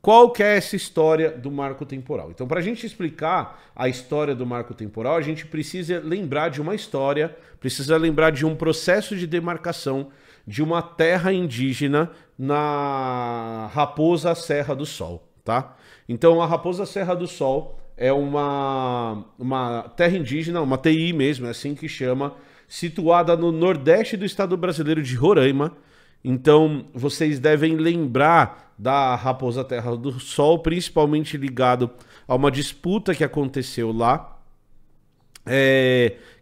Qual que é essa história do marco temporal? Então, para a gente explicar a história do marco temporal, a gente precisa lembrar de uma história, precisa lembrar de um processo de demarcação de uma terra indígena na Raposa Serra do Sol, tá? Então, a Raposa Serra do Sol é uma terra indígena, uma TI mesmo, é assim que chama, situada no nordeste do estado brasileiro de Roraima. Então, vocês devem lembrar da Raposa Terra do Sol, principalmente ligado a uma disputa que aconteceu lá,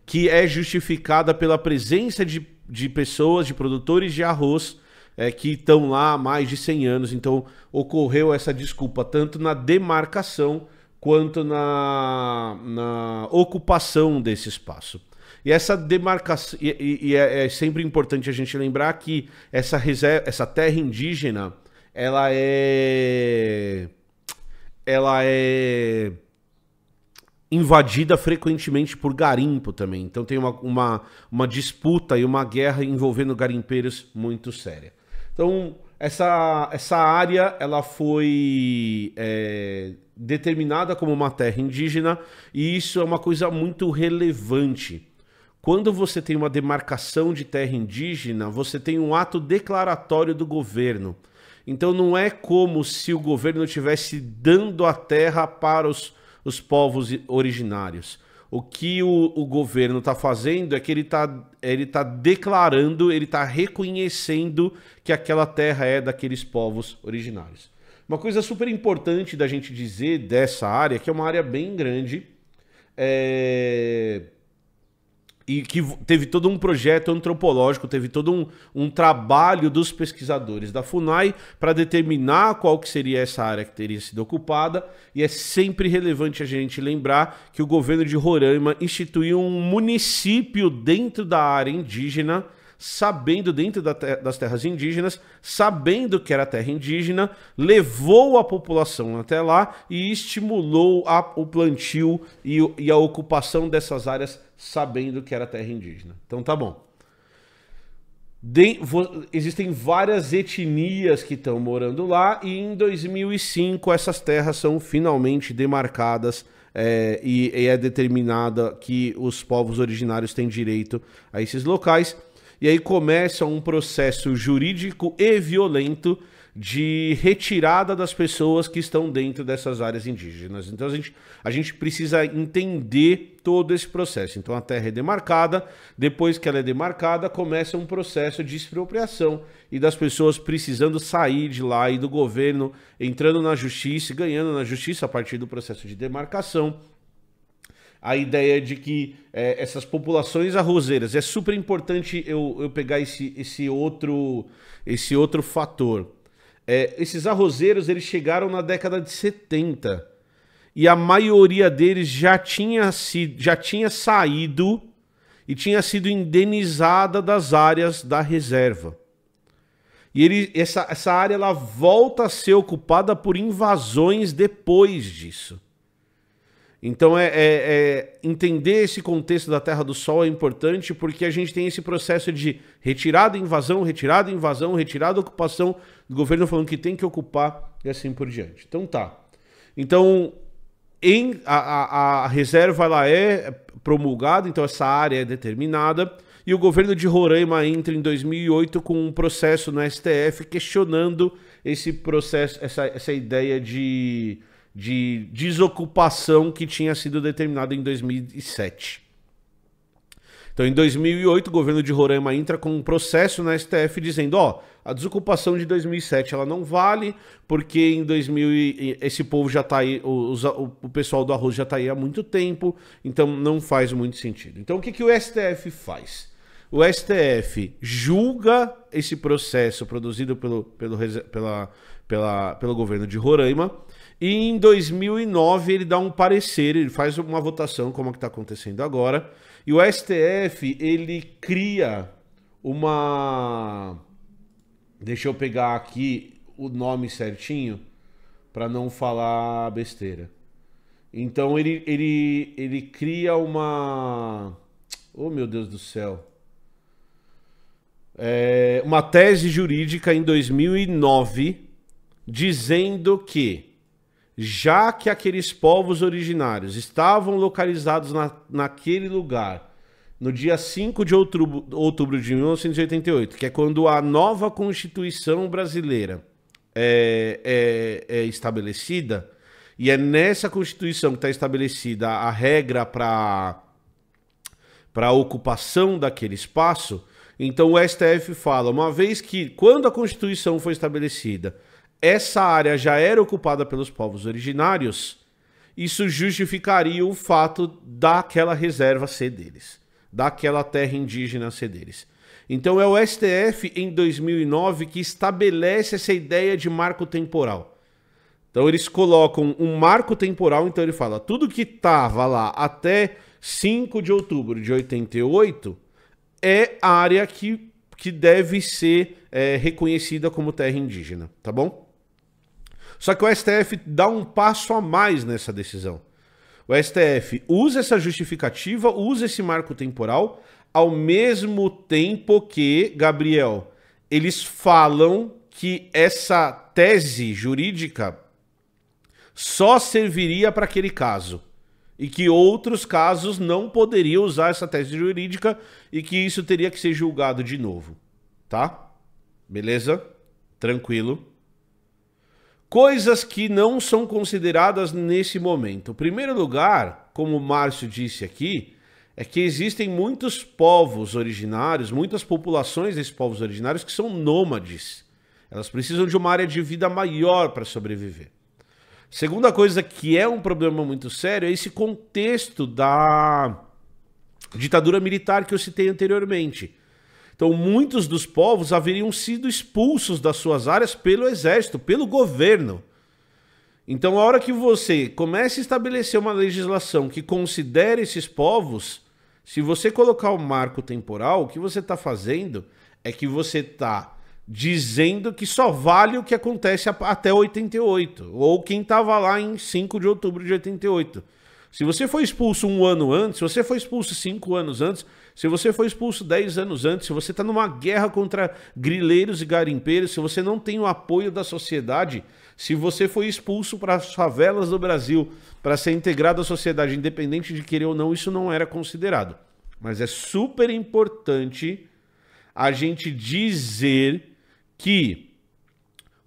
que é justificada pela presença de pessoas, de produtores de arroz, que estão lá há mais de 100 anos. Então, ocorreu essa disputa tanto na demarcação quanto na ocupação desse espaço. E essa demarcação, é sempre importante a gente lembrar que essa terra indígena, ela é invadida frequentemente por garimpo também. Então tem uma disputa e uma guerra envolvendo garimpeiros muito séria. Então essa área ela foi determinada como uma terra indígena, e isso é uma coisa muito relevante. Quando você tem uma demarcação de terra indígena, você tem um ato declaratório do governo. Então não é como se o governo estivesse dando a terra para os povos originários. O que o governo está fazendo é que ele tá declarando, ele está reconhecendo que aquela terra é daqueles povos originários. Uma coisa super importante da gente dizer dessa área, que é uma área bem grande, e que teve todo um projeto antropológico, teve todo um trabalho dos pesquisadores da FUNAI para determinar qual que seria essa área que teria sido ocupada, e é sempre relevante a gente lembrar que o governo de Roraima instituiu um município dentro da área indígena, sabendo, dentro das terras indígenas, sabendo que era terra indígena, levou a população até lá e estimulou o plantio e a ocupação dessas áreas, sabendo que era terra indígena. Então tá bom. Existem várias etnias que estão morando lá, e em 2005 essas terras são finalmente demarcadas, e é determinada que os povos originários têm direito a esses locais. E aí começa um processo jurídico e violento de retirada das pessoas que estão dentro dessas áreas indígenas. Então a gente precisa entender todo esse processo. Então a terra é demarcada, depois que ela é demarcada, começa um processo de expropriação e das pessoas precisando sair de lá, e do governo entrando na justiça e ganhando na justiça a partir do processo de demarcação. A ideia de que essas populações arrozeiras, é super importante eu pegar esse outro fator. Esses arrozeiros, eles chegaram na década de 70 e a maioria deles já tinha saído e tinha sido indenizada das áreas da reserva. E essa área ela volta a ser ocupada por invasões depois disso. Então entender esse contexto da Terra do Sol é importante, porque a gente tem esse processo de retirada, invasão, retirada, invasão, retirada, ocupação, do governo falando que tem que ocupar e assim por diante. Então tá. Então a reserva ela é promulgada, então essa área é determinada, e o governo de Roraima entra em 2008 com um processo no STF questionando esse processo, essa ideia de desocupação que tinha sido determinada em 2007. Então, em 2008, o governo de Roraima entra com um processo na STF dizendo, a desocupação de 2007 ela não vale, porque em 2000 esse povo já está aí, o pessoal do arroz já está aí há muito tempo, então não faz muito sentido. Então, o que o STF faz? O STF julga esse processo produzido pelo governo de Roraima, e em 2009 ele dá um parecer, ele faz uma votação, como é que está acontecendo agora, e o STF ele cria uma... Deixa eu pegar aqui o nome certinho para não falar besteira. Então ele cria uma... Oh, meu Deus do céu. Uma tese jurídica em 2009, dizendo que, já que aqueles povos originários estavam localizados naquele lugar, no dia 5 de outubro de 1988, que é quando a nova Constituição brasileira é estabelecida, e é nessa Constituição que está estabelecida a regra para a ocupação daquele espaço, então o STF fala, uma vez que, quando a Constituição foi estabelecida, essa área já era ocupada pelos povos originários, isso justificaria o fato daquela reserva ser deles, daquela terra indígena ser deles. Então é o STF, em 2009, que estabelece essa ideia de marco temporal. Então eles colocam um marco temporal, então ele fala, tudo que estava lá até 5 de outubro de 88 é área que deve ser reconhecida como terra indígena, tá bom? Só que o STF dá um passo a mais nessa decisão. O STF usa essa justificativa, usa esse marco temporal, ao mesmo tempo que, Gabriel, eles falam que essa tese jurídica só serviria para aquele caso. E que outros casos não poderiam usar essa tese jurídica e que isso teria que ser julgado de novo. Tá? Beleza? Tranquilo. Coisas que não são consideradas nesse momento. Em primeiro lugar, como o Márcio disse aqui, é que existem muitos povos originários, muitas populações desses povos originários que são nômades. Elas precisam de uma área de vida maior para sobreviver. Segunda coisa que é um problema muito sério é esse contexto da ditadura militar que eu citei anteriormente. Então, muitos dos povos haveriam sido expulsos das suas áreas pelo exército, pelo governo. Então, a hora que você começa a estabelecer uma legislação que considere esses povos, se você colocar o marco temporal, o que você está fazendo é que você está dizendo que só vale o que acontece até 88, ou quem estava lá em 5 de outubro de 88. Se você foi expulso um ano antes, se você foi expulso 5 anos antes, se você foi expulso 10 anos antes, se você está numa guerra contra grileiros e garimpeiros, se você não tem o apoio da sociedade, se você foi expulso para as favelas do Brasil para ser integrado à sociedade, independente de querer ou não, isso não era considerado. Mas é super importante a gente dizer que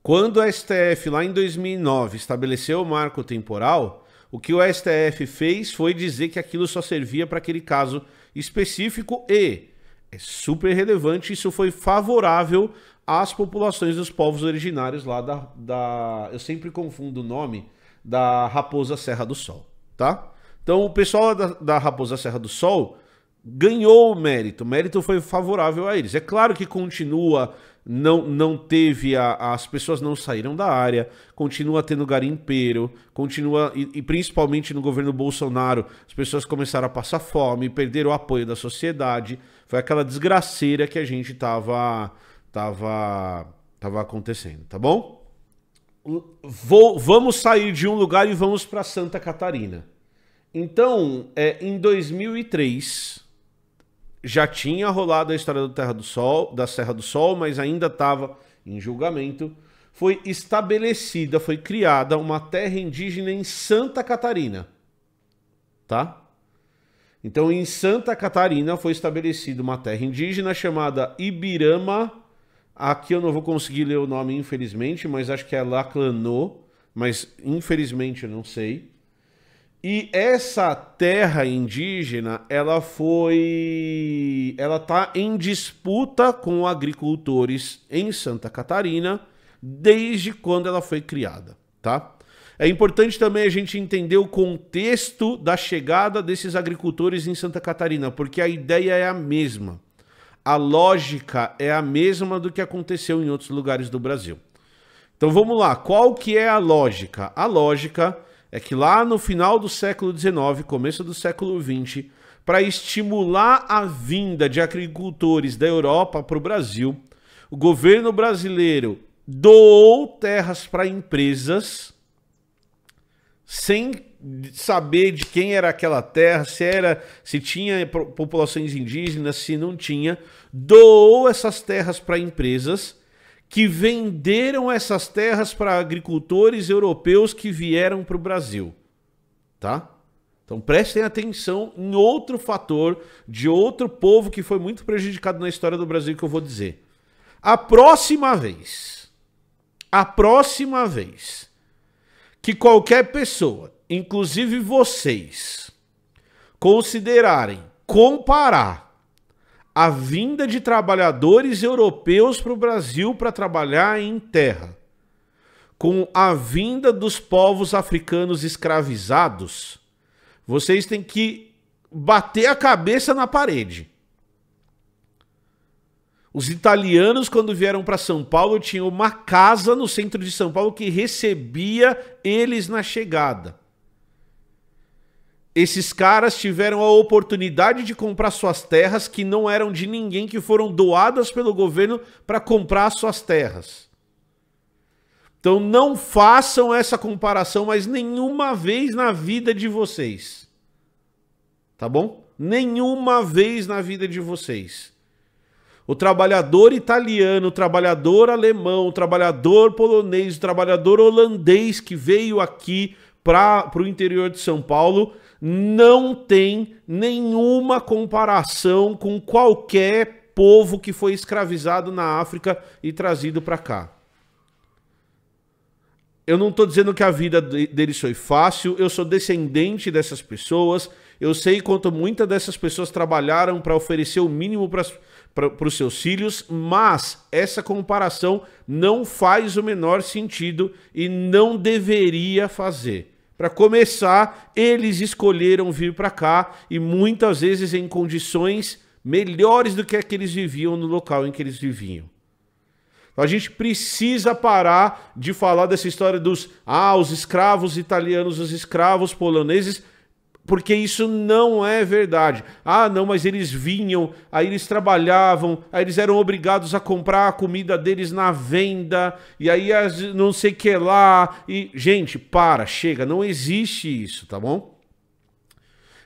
quando o STF, lá em 2009, estabeleceu o marco temporal, o que o STF fez foi dizer que aquilo só servia para aquele caso específico e é super relevante, isso foi favorável às populações dos povos originários lá eu sempre confundo o nome, da Raposa Serra do Sol, tá? Então o pessoal da Raposa Serra do Sol ganhou o mérito foi favorável a eles. É claro que continua, não teve, as pessoas não saíram da área, continua tendo garimpeiro, continua, e principalmente no governo Bolsonaro, as pessoas começaram a passar fome, perderam o apoio da sociedade, foi aquela desgraceira que a gente tava acontecendo, tá bom? Vamos sair de um lugar e vamos para Santa Catarina. Então, em 2003... já tinha rolado a história da Serra do Sol, mas ainda estava em julgamento. Foi estabelecida, foi criada uma terra indígena em Santa Catarina. Tá? Então, em Santa Catarina foi estabelecida uma terra indígena chamada Ibirama. Aqui eu não vou conseguir ler o nome, infelizmente, mas acho que é Laclanô, mas infelizmente eu não sei. E essa terra indígena, ela tá em disputa com agricultores em Santa Catarina desde quando ela foi criada, tá? É importante também a gente entender o contexto da chegada desses agricultores em Santa Catarina, porque a ideia é a mesma. A lógica é a mesma do que aconteceu em outros lugares do Brasil. Então vamos lá, qual que é a lógica? A lógica é que lá no final do século XIX, começo do século XX, para estimular a vinda de agricultores da Europa para o Brasil, o governo brasileiro doou terras para empresas sem saber de quem era aquela terra, se tinha populações indígenas, se não tinha, doou essas terras para empresas que venderam essas terras para agricultores europeus que vieram para o Brasil, tá? Então prestem atenção em outro fator de outro povo que foi muito prejudicado na história do Brasil que eu vou dizer. A próxima vez que qualquer pessoa, inclusive vocês, considerarem comparar a vinda de trabalhadores europeus para o Brasil para trabalhar em terra com a vinda dos povos africanos escravizados, vocês têm que bater a cabeça na parede. Os italianos, quando vieram para São Paulo, tinham uma casa no centro de São Paulo que recebia eles na chegada. Esses caras tiveram a oportunidade de comprar suas terras que não eram de ninguém, que foram doadas pelo governo para comprar suas terras. Então não façam essa comparação mais nenhuma vez na vida de vocês. Tá bom? Nenhuma vez na vida de vocês. O trabalhador italiano, o trabalhador alemão, o trabalhador polonês, o trabalhador holandês que veio aqui para o interior de São Paulo não tem nenhuma comparação com qualquer povo que foi escravizado na África e trazido para cá. Eu não estou dizendo que a vida deles foi fácil, eu sou descendente dessas pessoas, eu sei quanto muitas dessas pessoas trabalharam para oferecer o mínimo para os seus filhos, mas essa comparação não faz o menor sentido e não deveria fazer. Para começar, eles escolheram vir para cá e muitas vezes em condições melhores do que a que eles viviam no local em que eles viviam. A gente precisa parar de falar dessa história dos os escravos italianos, os escravos poloneses, porque isso não é verdade. Não, mas eles vinham, aí eles trabalhavam, aí eles eram obrigados a comprar a comida deles na venda, e aí não sei o que lá. E, gente, chega, não existe isso, tá bom?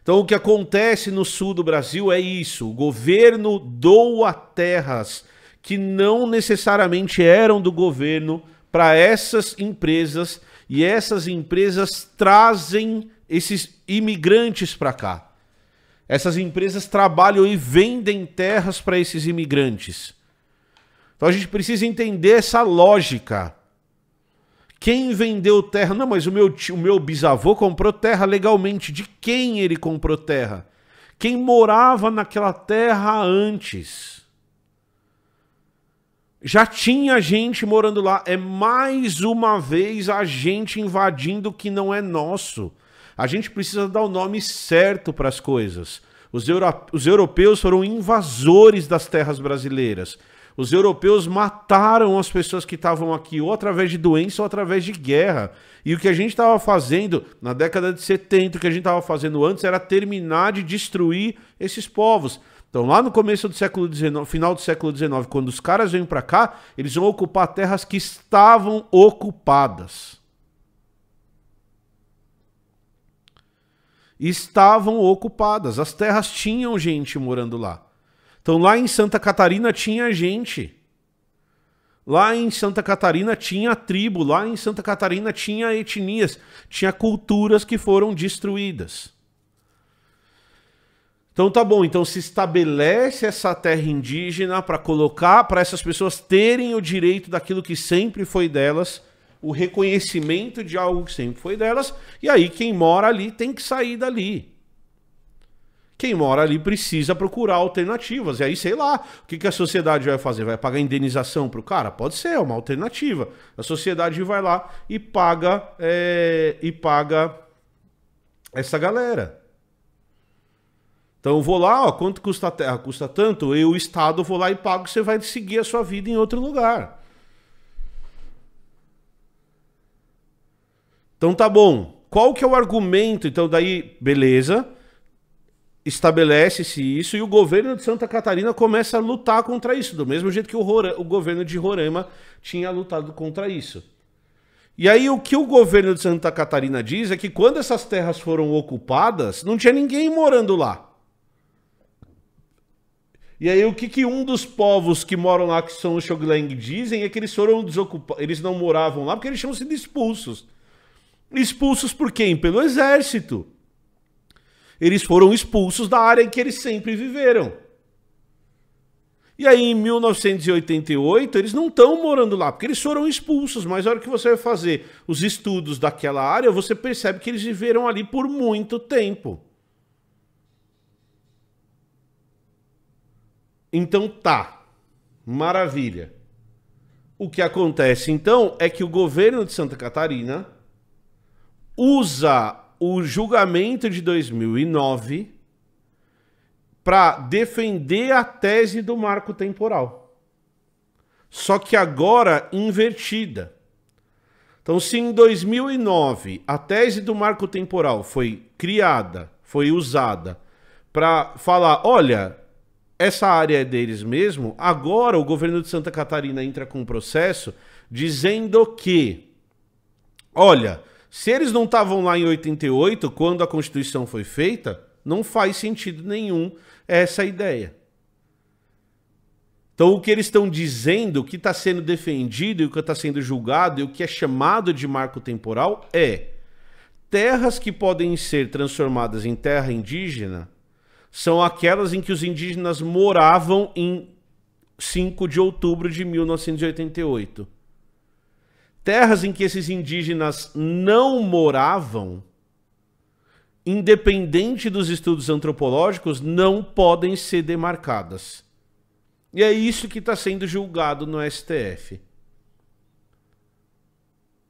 Então o que acontece no sul do Brasil é isso, o governo doa terras que não necessariamente eram do governo para essas empresas, e essas empresas trazem esses imigrantes para cá. Essas empresas trabalham e vendem terras para esses imigrantes. Então a gente precisa entender essa lógica. Quem vendeu terra? Não, mas o meu bisavô comprou terra legalmente. De quem ele comprou terra? Quem morava naquela terra antes? Já tinha gente morando lá. É mais uma vez a gente invadindo o que não é nosso. A gente precisa dar o nome certo para as coisas. Os europeus foram invasores das terras brasileiras. Os europeus mataram as pessoas que estavam aqui, ou através de doença ou através de guerra. E o que a gente estava fazendo na década de 70, o que a gente estava fazendo antes era terminar de destruir esses povos. Então lá no começo do século XIX, final do século XIX, quando os caras vêm para cá, eles vão ocupar terras que estavam ocupadas. Estavam ocupadas. As terras tinham gente morando lá. Então lá em Santa Catarina tinha gente. Lá em Santa Catarina tinha tribo. Lá em Santa Catarina tinha etnias. Tinha culturas que foram destruídas. Então tá bom, então se estabelece essa terra indígena para colocar, para essas pessoas terem o direito daquilo que sempre foi delas, o reconhecimento de algo que sempre foi delas, e aí quem mora ali tem que sair dali. Quem mora ali precisa procurar alternativas, e aí sei lá, o que a sociedade vai fazer? Vai pagar indenização pro cara? Pode ser, é uma alternativa. A sociedade vai lá e paga essa galera. Então eu vou lá, quanto custa a terra? Custa tanto, o Estado vou lá e pago, você vai seguir a sua vida em outro lugar. Então tá bom, qual que é o argumento? Então daí, beleza, estabelece-se isso e o governo de Santa Catarina começa a lutar contra isso, do mesmo jeito que o governo de Roraima tinha lutado contra isso. E aí o que o governo de Santa Catarina diz é que quando essas terras foram ocupadas, não tinha ninguém morando lá. E aí o que um dos povos que moram lá, que são os Xhogleng, dizem é que eles foram desocupados, eles não moravam lá porque eles tinham sido expulsos. Expulsos por quem? Pelo exército. Eles foram expulsos da área em que eles sempre viveram. E aí, em 1988, eles não estão morando lá, porque eles foram expulsos. Mas na hora que você vai fazer os estudos daquela área, você percebe que eles viveram ali por muito tempo. Então tá, maravilha. O que acontece, então, é que o governo de Santa Catarina usa o julgamento de 2009 para defender a tese do marco temporal. Só que agora invertida. Então, se em 2009 a tese do marco temporal foi criada, foi usada para falar, olha, essa área é deles mesmo, agora o governo de Santa Catarina entra com um processo dizendo que, olha, se eles não estavam lá em 88, quando a Constituição foi feita, não faz sentido nenhum essa ideia. Então o que eles estão dizendo, o que está sendo defendido e o que está sendo julgado e o que é chamado de marco temporal é terras que podem ser transformadas em terra indígena são aquelas em que os indígenas moravam em 5 de outubro de 1988. Terras em que esses indígenas não moravam, independente dos estudos antropológicos, não podem ser demarcadas. E é isso que está sendo julgado no STF.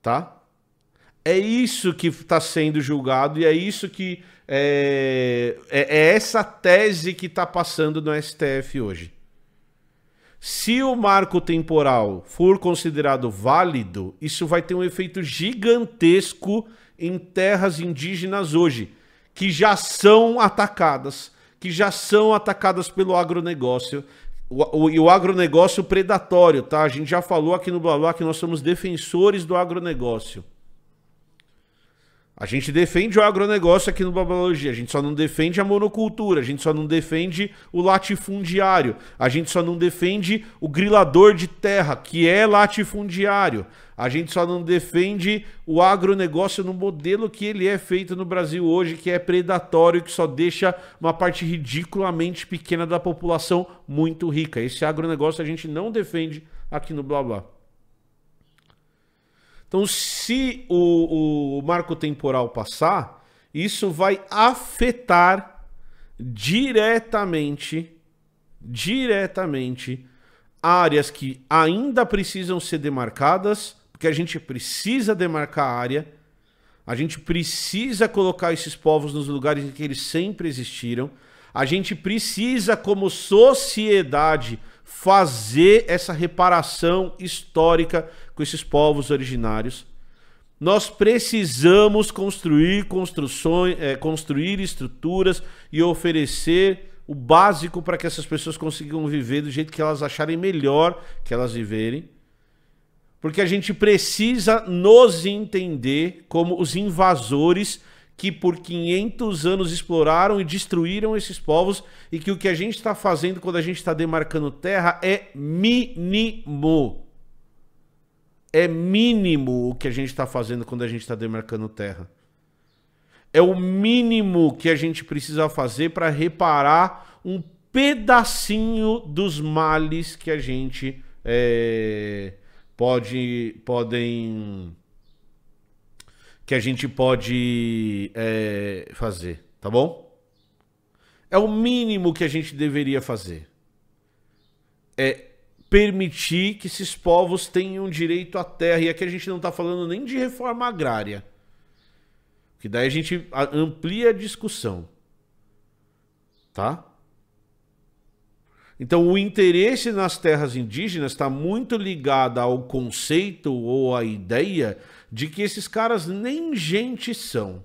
Tá? É isso que está sendo julgado e é isso que é essa tese que está passando no STF hoje. Se o marco temporal for considerado válido, isso vai ter um efeito gigantesco em terras indígenas hoje, que já são atacadas pelo agronegócio, e o agronegócio predatório, tá? A gente já falou aqui no Blá Blá que nós somos defensores do agronegócio. A gente defende o agronegócio aqui no Babalologia, a gente só não defende a monocultura, a gente só não defende o latifundiário, a gente só não defende o grilador de terra, que é latifundiário, a gente só não defende o agronegócio no modelo que ele é feito no Brasil hoje, que é predatório, que só deixa uma parte ridiculamente pequena da população muito rica. Esse agronegócio a gente não defende aqui no Blá Blá. Então, se o marco temporal passar, isso vai afetar diretamente áreas que ainda precisam ser demarcadas, porque a gente precisa demarcar a área, a gente precisa colocar esses povos nos lugares em que eles sempre existiram, a gente precisa, como sociedade, fazer essa reparação histórica com esses povos originários. Nós precisamos construir estruturas e oferecer o básico para que essas pessoas consigam viver do jeito que elas acharem melhor que elas viverem. Porque a gente precisa nos entender como os invasores que por 500 anos exploraram e destruíram esses povos, e que o que a gente está fazendo quando a gente está demarcando terra é mínimo. É mínimo o que a gente está fazendo quando a gente está demarcando terra. É o mínimo que a gente precisa fazer para reparar um pedacinho dos males que a gente pode fazer, tá bom? É o mínimo que a gente deveria fazer. É permitir que esses povos tenham direito à terra. E aqui a gente não está falando nem de reforma agrária, que daí a gente amplia a discussão, tá? Então o interesse nas terras indígenas está muito ligado ao conceito ou à ideia de que esses caras nem gente são.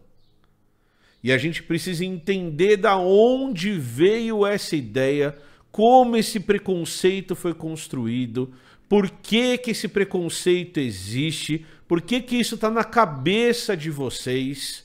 E a gente precisa entender da onde veio essa ideia, como esse preconceito foi construído, por que que esse preconceito existe, por que que isso está na cabeça de vocês,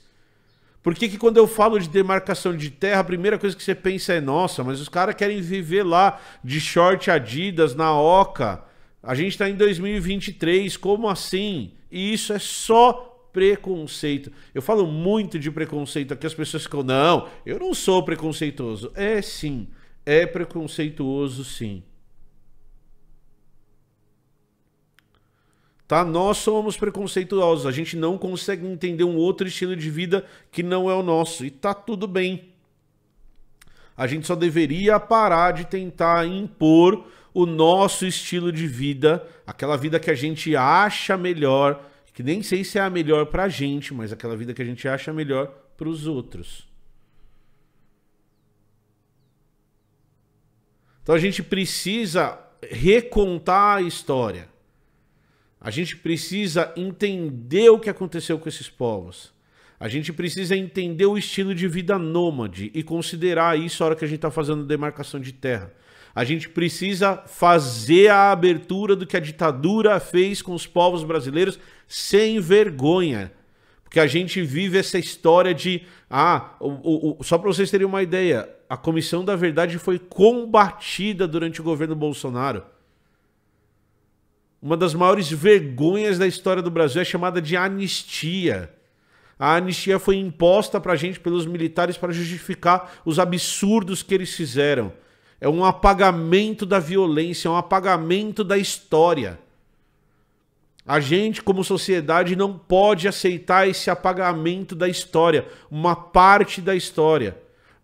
Por que que quando eu falo de demarcação de terra, a primeira coisa que você pensa é, nossa, mas os caras querem viver lá de short Adidas na Oca. A gente tá em 2023, como assim? E isso é só preconceito. Eu falo muito de preconceito aqui, as pessoas ficam, não, eu não sou preconceituoso. É sim, é preconceituoso sim. Tá? Nós somos preconceituosos, a gente não consegue entender um outro estilo de vida que não é o nosso, e tá tudo bem. A gente só deveria parar de tentar impor o nosso estilo de vida, aquela vida que a gente acha melhor, que nem sei se é a melhor pra gente, mas aquela vida que a gente acha melhor pros outros. Então a gente precisa recontar a história. A gente precisa entender o que aconteceu com esses povos. A gente precisa entender o estilo de vida nômade e considerar isso a hora que a gente está fazendo demarcação de terra. A gente precisa fazer a abertura do que a ditadura fez com os povos brasileiros sem vergonha. Porque a gente vive essa história de... só para vocês terem uma ideia, a Comissão da Verdade foi combatida durante o governo Bolsonaro. Uma das maiores vergonhas da história do Brasil é chamada de anistia. A anistia foi imposta pra gente pelos militares para justificar os absurdos que eles fizeram. É um apagamento da violência, é um apagamento da história. A gente, como sociedade, não pode aceitar esse apagamento da história, uma parte da história.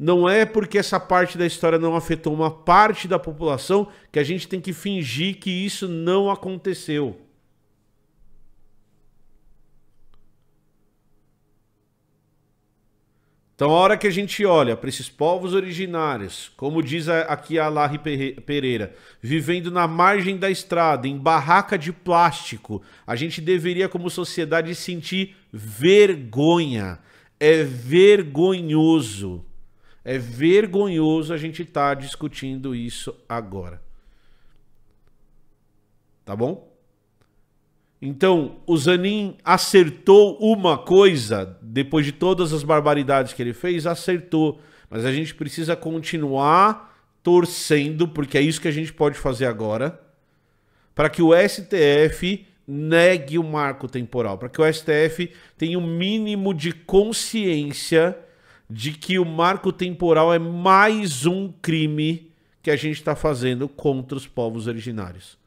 Não é porque essa parte da história não afetou uma parte da população que a gente tem que fingir que isso não aconteceu. Então, a hora que a gente olha para esses povos originários, como diz aqui a Larry Pereira, vivendo na margem da estrada, em barraca de plástico, a gente deveria, como sociedade, sentir vergonha. É vergonhoso. É vergonhoso a gente estar discutindo isso agora. Tá bom? Então, o Zanin acertou uma coisa, depois de todas as barbaridades que ele fez, acertou. Mas a gente precisa continuar torcendo, porque é isso que a gente pode fazer agora, para que o STF negue o marco temporal, para que o STF tenha um mínimo de consciência de que o marco temporal é mais um crime que a gente está fazendo contra os povos originários.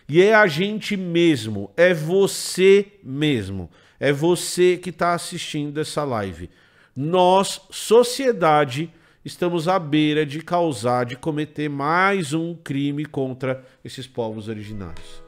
E é a gente mesmo, é você mesmo, é você que está assistindo essa live. Nós, sociedade, estamos à beira de causar, de cometer mais um crime contra esses povos originários.